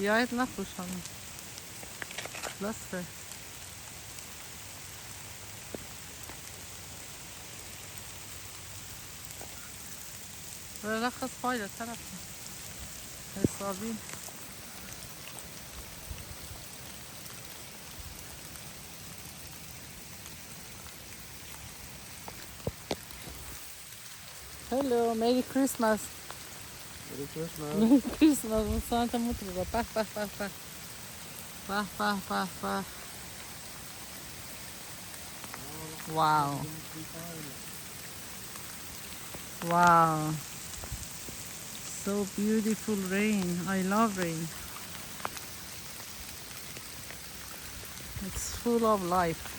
بیاید نفروشم لسه رلخص پایل طرف حسابی Hello, Merry Christmas. Merry Christmas. Merry Christmas, un Santa muito boa. Pá, pá, pá, pá. Pá, pá, pá, pá. Wow. Wow. So beautiful rain. I love rain. It's full of life.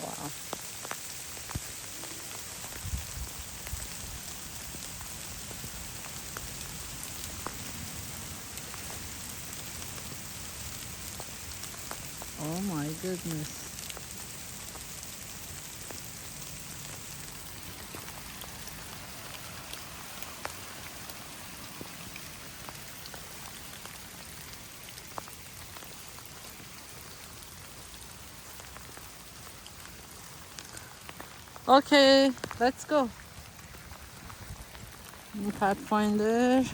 Wow. Oh my goodness. Okay, let's go. Pathfinder,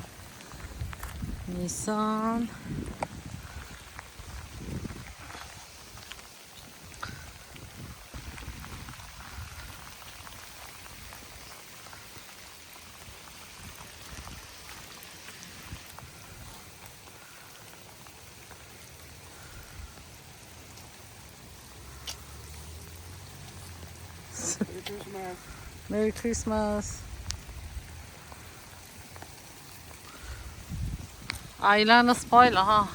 Nissan. Merry Christmas. Merry Christmas. Aylan spoil ha.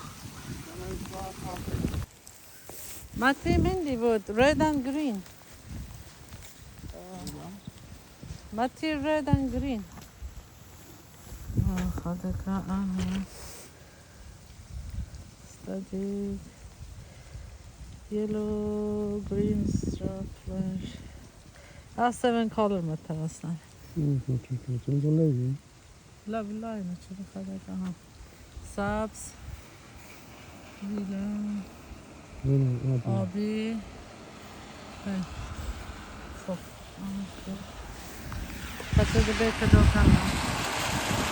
Matti Mindy wood, red and green. Matti red and green. خدك studied yellow green strap flash 7 color مثلا اصلا لا بالله انا شوف خدك ها سبز ليلا آبی خب خاطر به کدو کنم